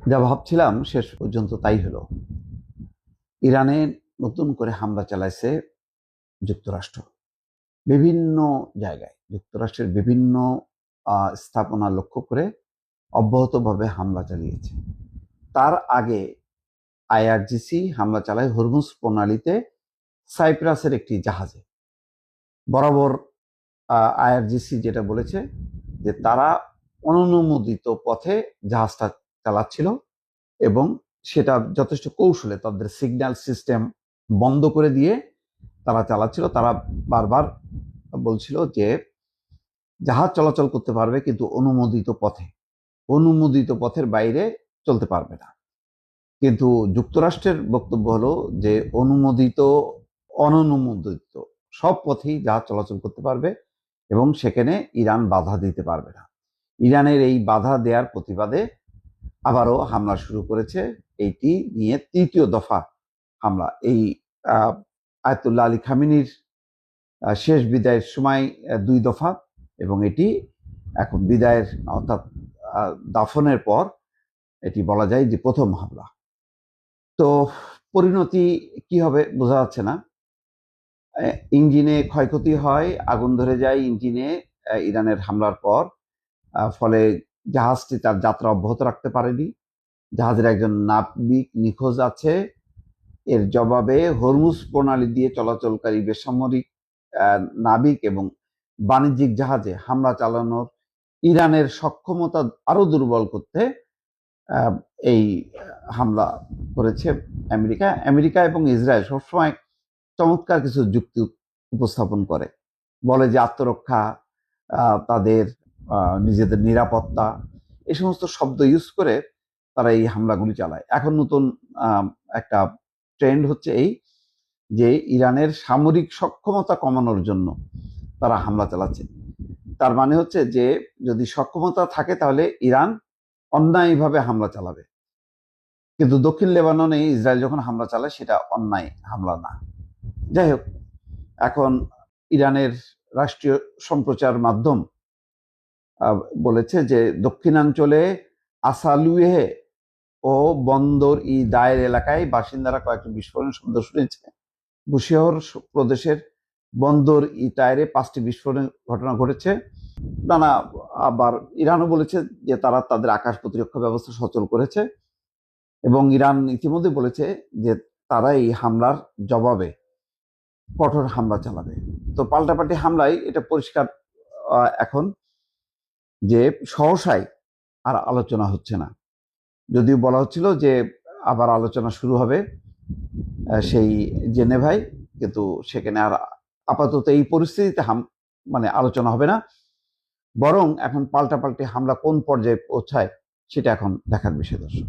যা ভাবছিলাম শেষ পর্যন্ত তাই হলো। ইরানে নতুন করে হামলা চালাইছে যুক্তরাষ্ট্র। বিভিন্ন জায়গায় যুক্তরাষ্ট্রের বিভিন্ন স্থাপনা লক্ষ্য করে অব্যাহতভাবে হামলা চালিয়েছে। তার আগে আইআরজিসি হামলা চালায় হরমুজ প্রণালীতে সাইপ্রাসের একটি জাহাজে। বরাবর আইআরজিসি যেটা বলেছে যে তারা অননুমোদিত পথে জাহাজটা চালাচ্ছিল এবং সেটা যথেষ্ট কৌশলে তাদের সিগন্যাল সিস্টেম বন্ধ করে দিয়ে তারা চালাচ্ছিল। তারা বারবার বলছিল যে জাহাজ চলাচল করতে পারবে কিন্তু অনুমোদিত পথের বাইরে চলতে পারবে না। কিন্তু যুক্তরাষ্ট্রের বক্তব্য হলো যে অনুমোদিত অননুমোদিত সব পথেই জাহাজ চলাচল করতে পারবে এবং সেখানে ইরান বাধা দিতে পারবে না। ইরানের এই বাধা দেওয়ার প্রতিবাদে আবারও হামলা শুরু করেছে। এইটি নিয়ে তৃতীয় দফা হামলা। এই আয়াতুল্লাহ আলী খামেনির শেষ বিদায়ের সময় 2 দফা এবং এটি এখন বিদায়ের অর্থাৎ দাফনের পর এটি বলা যায় যে প্রথম হামলা। তো পরিণতি কি হবে বোঝা যাচ্ছে না। ইঞ্জিনে ক্ষয়ক্ষতি হয়, আগুন ধরে যায় ইঞ্জিনে ইরানের হামলার পর। ফলে জাহাজটি তার যাত্রা অব্যাহত রাখতে পারেনি। জাহাজের একজন নাবিক নিখোঁজ আছে। এর জবাবে হরমুজ প্রণালী দিয়ে চলাচলকারী বেসামরিক নাবিক এবং বাণিজ্যিক জাহাজে হামলা চালানোর ইরানের সক্ষমতা আরো দুর্বল করতে এই হামলা করেছে আমেরিকা এবং ইসরায়েল সবসময় চমৎকার কিছু যুক্তি উপস্থাপন করে, বলে যে আত্মরক্ষা, তাদের নিজেদের নিরাপত্তা, এই সমস্ত শব্দ ইউজ করে তারা এই হামলাগুলি চালায়। এখন নতুন একটা ট্রেন্ড হচ্ছে এই যে ইরানের সামরিক সক্ষমতা কমানোর জন্য তারা হামলা চালাচ্ছে। তার মানে হচ্ছে যে যদি সক্ষমতা থাকে তাহলে ইরান অন্যায়ভাবে হামলা চালাবে, কিন্তু দক্ষিণ লেবাননে ইসরায়েল যখন হামলা চালায় সেটা অন্যায় হামলা না। যাই হোক, এখন ইরানের রাষ্ট্রীয় সম্প্রচার মাধ্যম বলেছে যে দক্ষিণাঞ্চলে আসালুহে ও বন্দর ই দায়ের এলাকায় বাসিন্দারা কয়েকটি বিস্ফোরণ শব্দ শুনেছে। বুশিহর প্রদেশের বন্দর ই টায়ারে 5টি বিস্ফোরণের ঘটনা ঘটেছে। নানা আবার ইরানও বলেছে যে তারা তাদের আকাশ প্রতিরক্ষা ব্যবস্থা সচল করেছে এবং ইরান ইতিমধ্যে বলেছে যে তারা এই হামলার জবাবে কঠোর হামলা চালাবে। তো পাল্টাপাল্টি হামলায় এটা পরিষ্কার এখন যে সহসাই আর আলোচনা হচ্ছে না। যদিও বলা হচ্ছিল যে আবার আলোচনা শুরু হবে সেই জেনেভায়, কিন্তু সেখানে আর আপাতত এই পরিস্থিতিতে আলোচনা হবে না। বরং এখন পাল্টাপাল্টি হামলা কোন পর্যায়ে পৌঁছায় সেটা এখন দেখার বিষয়। দর্শক।